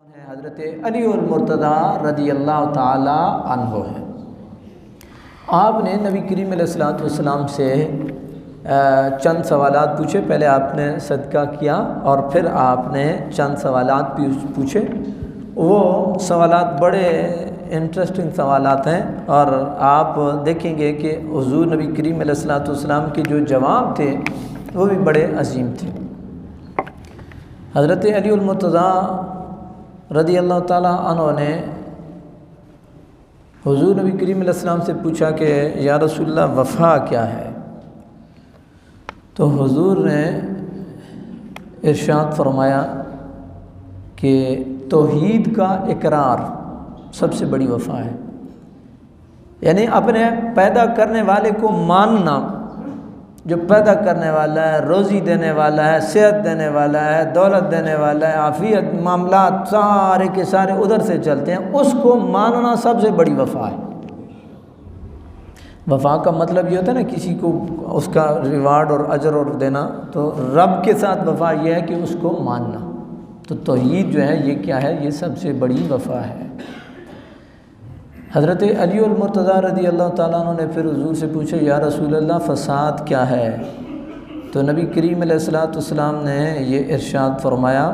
حضرت علی المرتضیٰ رضی اللہ تعالی عنہ ہے۔ آپ نے نبی کریم علیہ الصلوۃ والسلام سے چند سوالات پوچھے۔ پہلے آپ نے صدقہ کیا اور پھر آپ نے چند سوالات پوچھے۔ وہ سوالات بڑے انٹرسٹنگ سوالات ہیں اور آپ دیکھیں گے کہ حضور نبی کریم علیہ الصلوۃ والسلام کے جو جواب تھے وہ بھی بڑے عظیم تھے۔ حضرت علی المرتضیٰ رضی اللہ تعالیٰ عنہ نے حضور نبی کریم علیہ السلام سے پوچھا کہ یا رسول اللہ وفا کیا ہے؟ تو حضور نے ارشاد فرمایا کہ توحید کا اقرار سب سے بڑی وفا ہے، یعنی اپنے پیدا کرنے والے کو ماننا، جو پیدا کرنے والا ہے، روزی دینے والا ہے، صحت دینے والا ہے، دولت دینے والا ہے، عافیت، معاملات سارے کے سارے ادھر سے چلتے ہیں، اس کو ماننا سب سے بڑی وفا ہے۔ وفا کا مطلب یہ ہوتا ہے نا کسی کو اس کا ریوارڈ اور اجر اور دینا، تو رب کے ساتھ وفا یہ ہے کہ اس کو ماننا۔ تو توحید جو ہے یہ کیا ہے؟ یہ سب سے بڑی وفا ہے۔ حضرت علی المرتضیٰ رضی اللہ تعالیٰ عنہ نے پھر حضور سے پوچھا یا رسول اللہ فساد کیا ہے؟ تو نبی کریم علیہ الصلوۃ والسلام نے یہ ارشاد فرمایا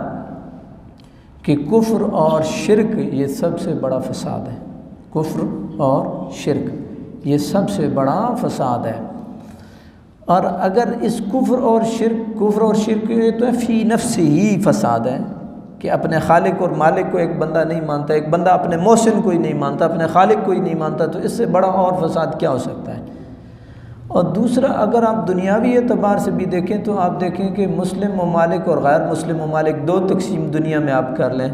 کہ کفر اور شرک یہ سب سے بڑا فساد ہے۔ کفر اور شرک یہ سب سے بڑا فساد ہے۔ اور اگر اس کفر اور شرک یہ تو فی نفس ہی فساد ہے کہ اپنے خالق اور مالک کو ایک بندہ نہیں مانتا، ایک بندہ اپنے محسن کو ہی نہیں مانتا، اپنے خالق کو ہی نہیں مانتا، تو اس سے بڑا اور فساد کیا ہو سکتا ہے؟ اور دوسرا، اگر آپ دنیاوی اعتبار سے بھی دیکھیں تو آپ دیکھیں کہ مسلم ممالک اور غیر مسلم ممالک دو تقسیم دنیا میں آپ کر لیں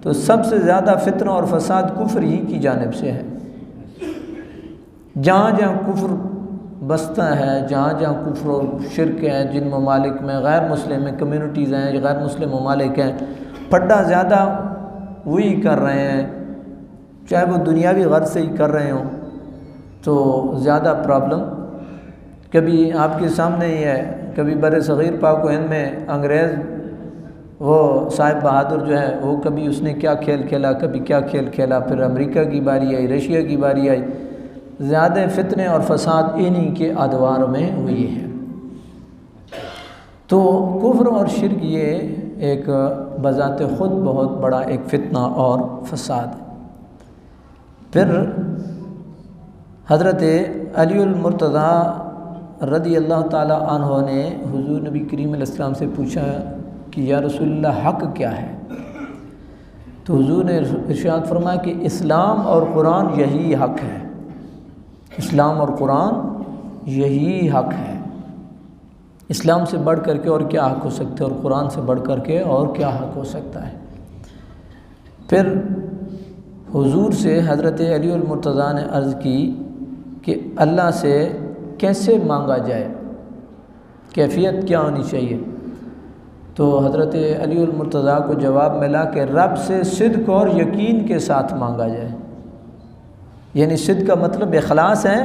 تو سب سے زیادہ فتنہ اور فساد کفر ہی کی جانب سے ہے۔ جہاں جہاں کفر بستا ہے، جہاں جہاں کفر و شرک ہے، جن ممالک میں غیر مسلم میں کمیونٹیز ہیں، غیر مسلم ممالک ہیں، پھڈا زیادہ وہی کر رہے ہیں، چاہے وہ دنیاوی غرض سے ہی کر رہے ہوں، تو زیادہ پرابلم کبھی آپ کے سامنے ہی ہے۔ کبھی بر صغیر پاک و ہند میں انگریز وہ صاحب بہادر جو ہے وہ کبھی اس نے کیا کھیل کھیلا، کبھی کیا کھیل کھیلا، پھر امریکہ کی باری آئی، رشیا کی باری آئی۔ زیادہ فتنے اور فساد انہی کے ادوار میں ہوئی ہے۔ تو کفر اور شرک یہ ایک بذات خود بہت بڑا ایک فتنہ اور فساد ہے۔ پھر حضرت علی المرتضیٰ رضی اللہ تعالی عنہ نے حضور نبی کریم علیہ السلام سے پوچھا کہ یا رسول اللہ حق کیا ہے؟ تو حضور نے ارشاد فرمایا کہ اسلام اور قرآن یہی حق ہے۔ اسلام اور قرآن یہی حق ہے۔ اسلام سے بڑھ کر کے اور کیا حق ہو سکتا ہے، اور قرآن سے بڑھ کر کے اور کیا حق ہو سکتا ہے؟ پھر حضور سے حضرت علی المرتضیٰ نے عرض کی کہ اللہ سے کیسے مانگا جائے، کیفیت کیا ہونی چاہیے؟ تو حضرت علی المرتضیٰ کو جواب ملا کہ رب سے صدق اور یقین کے ساتھ مانگا جائے۔ یعنی صدق کا مطلب اخلاص ہے،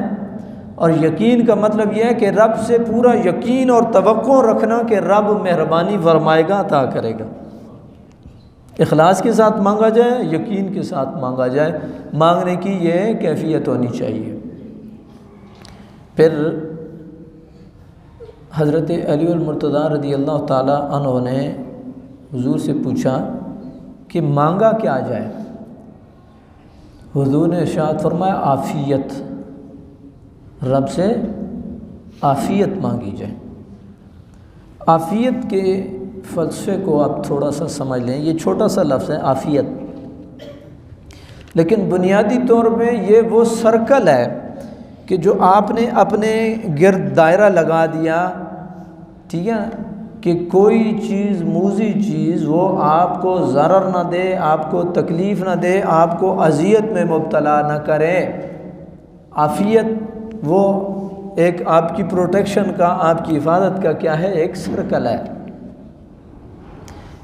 اور یقین کا مطلب یہ ہے کہ رب سے پورا یقین اور توقع رکھنا کہ رب مہربانی فرمائے گا، عطا کرے گا۔ اخلاص کے ساتھ مانگا جائے، یقین کے ساتھ مانگا جائے، مانگنے کی یہ کیفیت ہونی چاہیے۔ پھر حضرت علی المرتضیٰ رضی اللہ تعالی عنہ نے حضور سے پوچھا کہ مانگا کیا جائے؟ حضور نے ارشاد فرمایا عافیت، رب سے عافیت مانگی جائے۔ عافیت کے فلسفے کو آپ تھوڑا سا سمجھ لیں، یہ چھوٹا سا لفظ ہے عافیت، لیکن بنیادی طور پہ یہ وہ سرکل ہے کہ جو آپ نے اپنے گرد دائرہ لگا دیا، ٹھیک ہے، کہ کوئی چیز موذی چیز وہ آپ کو ضرر نہ دے، آپ کو تکلیف نہ دے، آپ کو اذیت میں مبتلا نہ کرے۔ عافیت وہ ایک آپ کی پروٹیکشن کا، آپ کی حفاظت کا کیا ہے؟ ایک سرکل ہے۔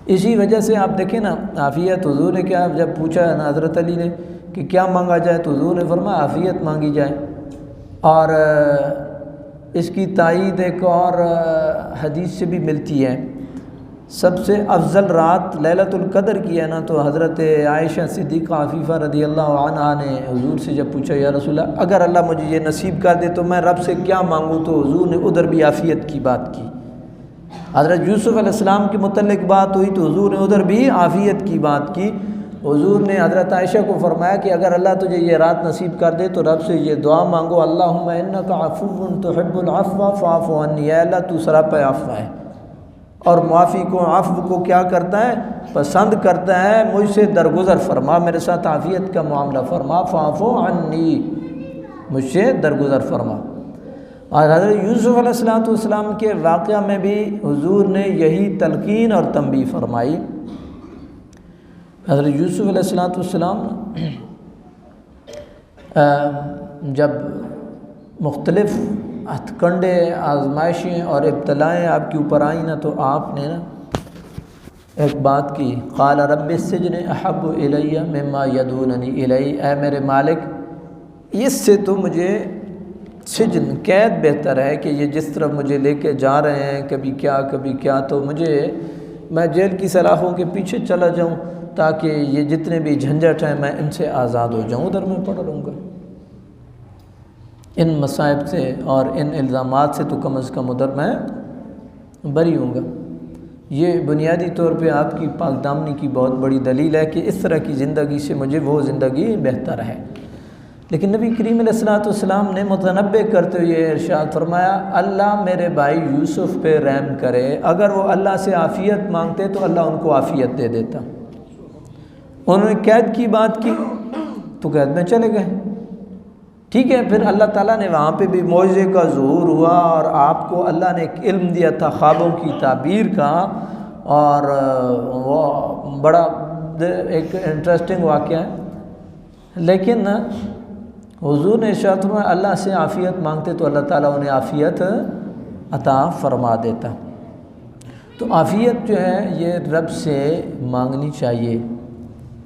اسی وجہ سے آپ دیکھیں نا، عافیت حضور نے کیا جب پوچھا ہے نا حضرت علی نے کہ کیا مانگا جائے، تو حضور نے فرمایا عافیت مانگی جائے۔ اور اس کی تائید ایک اور حدیث سے بھی ملتی ہے، سب سے افضل رات لیلۃ القدر کی ہے نا، تو حضرت عائشہ صدیقہ عفیفہ رضی اللہ عنہا نے حضور سے جب پوچھا یا رسول اللہ اگر اللہ مجھے یہ نصیب کر دے تو میں رب سے کیا مانگوں، تو حضور نے ادھر بھی عافیت کی بات کی۔ حضرت یوسف علیہ السلام کے متعلق بات ہوئی تو حضور نے ادھر بھی عافیت کی بات کی۔ حضور نے حضرت عائشہ کو فرمایا کہ اگر اللہ تجھے یہ رات نصیب کر دے تو رب سے یہ دعا مانگو، اللہم انک عفو تحب العفو فاعف عنی، اے اللہ تو سراپا عفو ہے اور معافی کو، عفو کو کیا کرتا ہے، پسند کرتا ہے، مجھ سے درگزر فرما، میرے ساتھ عافیت کا معاملہ فرما، فاعف عنی، مجھ سے درگزر فرما۔ اور حضرت یوسف علیہ السلام کے واقعہ میں بھی حضور نے یہی تلقین اور تنبیہ فرمائی۔ حضرت یوسف علیہ السلام جب مختلف ہتھ کنڈے، آزمائشیں اور ابتلائیں آپ کے اوپر آئیں نا، تو آپ نے نا ایک بات کی، قال رب السجن احب الی مما یدعوننی الی، اے میرے مالک اس سے تو مجھے سجن، قید بہتر ہے کہ یہ جس طرف مجھے لے کے جا رہے ہیں، کبھی کیا، تو میں جیل کی سلاخوں کے پیچھے چلا جاؤں تاکہ یہ جتنے بھی جھنجھٹ ہیں میں ان سے آزاد ہو جاؤں، ادھر میں پڑھ لوں گا، ان مصائب سے اور ان الزامات سے تو کم از کم ادھر میں بری ہوں گا۔ یہ بنیادی طور پہ آپ کی پاک دامنی کی بہت بڑی دلیل ہے کہ اس طرح کی زندگی سے مجھے وہ زندگی بہتر ہے۔ لیکن نبی کریم علیہ السلام نے متنبہ کرتے ہوئے ارشاد فرمایا، اللہ میرے بھائی یوسف پہ رحم کرے، اگر وہ اللہ سے عافیت مانگتے تو اللہ ان کو عافیت دے دیتا۔ انہوں نے قید کی بات کی تو قید میں چلے گئے، ٹھیک ہے، پھر اللہ تعالیٰ نے وہاں پہ بھی معجزے کا ظہور ہوا اور آپ کو اللہ نے ایک علم دیا تھا خوابوں کی تعبیر کا، اور وہ بڑا ایک انٹرسٹنگ واقعہ ہے۔ لیکن حضور نے ارشاد فرمایا اللہ سے عافیت مانگتے تو اللہ تعالیٰ انہیں عافیت عطا فرما دیتا۔ تو عافیت جو ہے یہ رب سے مانگنی چاہیے،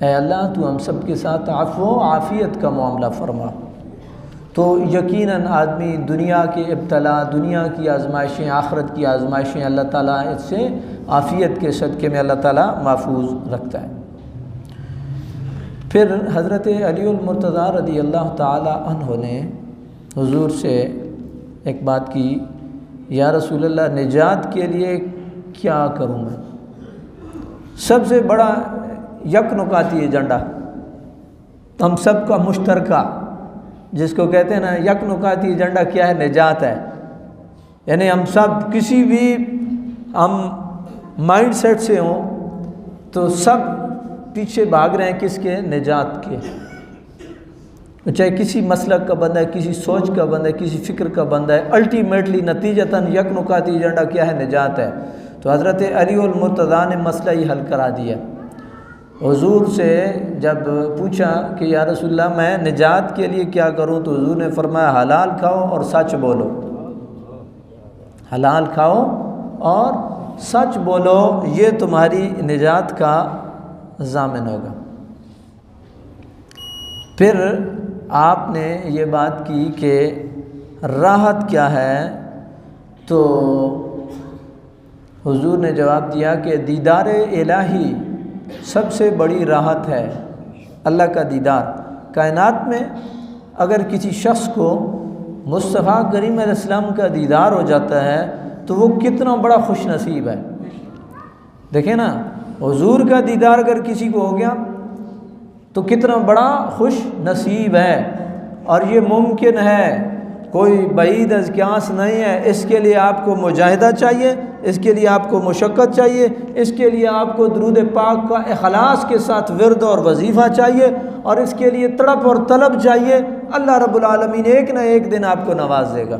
اے اللہ تو ہم سب کے ساتھ عفو و عافیت کا معاملہ فرما۔ تو یقیناً آدمی دنیا کے ابتلا، دنیا کی آزمائشیں، آخرت کی آزمائشیں اللہ تعالیٰ اس سے عافیت کے صدقے میں اللہ تعالیٰ محفوظ رکھتا ہے۔ پھر حضرت علی المرتضیٰ رضی اللہ تعالی عنہ نے حضور سے ایک بات کی، یا رسول اللہ نجات کے لیے کیا کروں میں؟ سب سے بڑا یک نکاتی ایجنڈا ہم سب کا مشترکہ، جس کو کہتے ہیں نا یک نکاتی ایجنڈا کیا ہے؟ نجات ہے۔ یعنی ہم سب کسی بھی ہم مائنڈ سیٹ سے ہوں تو سب پیچھے بھاگ رہے ہیں کس کے؟ نجات کے۔ چاہے کسی مسلک کا بندہ ہے، کسی سوچ کا بندہ ہے، کسی فکر کا بندہ ہے، الٹیمیٹلی نتیجتاً یک نکاتی ایجنڈا کیا ہے؟ نجات ہے۔ تو حضرت علی المرتضیٰ نے مسئلہ ہی حل کرا دیا۔ حضور سے جب پوچھا کہ یا رسول اللہ میں نجات کے لیے کیا کروں، تو حضور نے فرمایا حلال کھاؤ اور سچ بولو، حلال کھاؤ اور سچ بولو، یہ تمہاری نجات کا ضامن ہوگا۔ پھر آپ نے یہ بات کی کہ راحت کیا ہے، تو حضور نے جواب دیا کہ دیدار الہی سب سے بڑی راحت ہے، اللہ کا دیدار۔ کائنات میں اگر کسی شخص کو مصطفیٰ کریم علیہ السلام کا دیدار ہو جاتا ہے تو وہ کتنا بڑا خوش نصیب ہے۔ دیکھیں نا، حضور کا دیدار اگر کسی کو ہو گیا تو کتنا بڑا خوش نصیب ہے، اور یہ ممکن ہے، کوئی بعید از قیاس نہیں ہے۔ اس کے لیے آپ کو مجاہدہ چاہیے، اس کے لیے آپ کو مشقت چاہیے، اس کے لیے آپ کو درود پاک کا اخلاص کے ساتھ ورد اور وظیفہ چاہیے، اور اس کے لیے تڑپ اور طلب چاہیے۔ اللہ رب العالمین ایک نہ ایک دن آپ کو نواز دے گا۔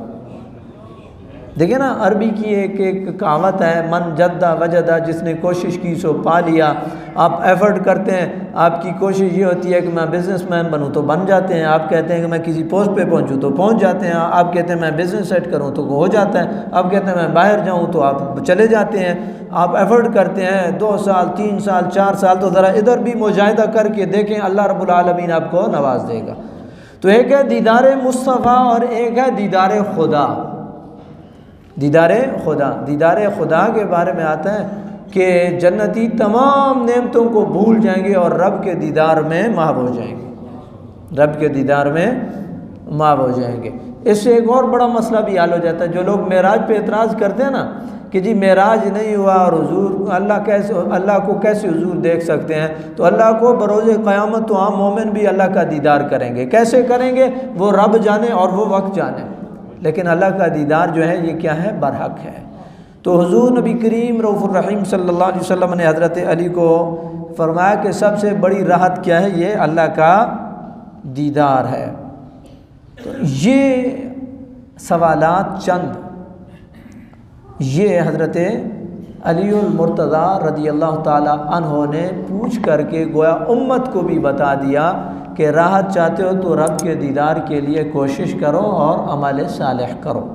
دیکھیں نا، عربی کی ایک کہاوت ہے، من جدہ وجدہ، جس نے کوشش کی سو پا لیا۔ آپ ایفرٹ کرتے ہیں، آپ کی کوشش یہ ہوتی ہے کہ میں بزنس مین بنوں تو بن جاتے ہیں، آپ کہتے ہیں کہ میں کسی پوسٹ پہ پہنچوں تو پہنچ جاتے ہیں، آپ کہتے ہیں میں بزنس سیٹ کروں تو ہو جاتا ہے، آپ کہتے ہیں میں باہر جاؤں تو آپ چلے جاتے ہیں۔ آپ ایفرٹ کرتے ہیں 2 سال 3 سال 4 سال، تو ذرا ادھر بھی مجاہدہ کر کے دیکھیں، اللہ رب العالمین آپ کو نواز دے گا۔ تو ایک ہے دیدار مصطفیٰ اور ایک ہے دیدار خدا۔ دیدار خدا، دیدار خدا کے بارے میں آتا ہے کہ جنتی تمام نعمتوں کو بھول جائیں گے اور رب کے دیدار میں محو ہو جائیں گے، رب کے دیدار میں محو ہو جائیں گے۔ اس سے ایک اور بڑا مسئلہ بھی حل ہو جاتا ہے۔ جو لوگ معراج پہ اعتراض کرتے ہیں نا کہ جی معراج نہیں ہوا اور حضور اللہ کو کیسے حضور دیکھ سکتے ہیں، تو اللہ کو بروز قیامت تو عام مومن بھی اللہ کا دیدار کریں گے۔ کیسے کریں گے وہ رب جانے اور وہ وقت جانے، لیکن اللہ کا دیدار جو ہے یہ کیا ہے، برحق ہے۔ تو حضور نبی کریم رؤوف الرحیم صلی اللہ علیہ وسلم نے حضرت علی کو فرمایا کہ سب سے بڑی راحت کیا ہے، یہ اللہ کا دیدار ہے۔ تو یہ سوالات چند یہ حضرت علی المرتضیٰ رضی اللہ تعالی عنہ نے پوچھ کر کے گویا امت کو بھی بتا دیا کہ راحت چاہتے ہو تو رب کے دیدار کے لیے کوشش کرو اور عمل صالح کرو۔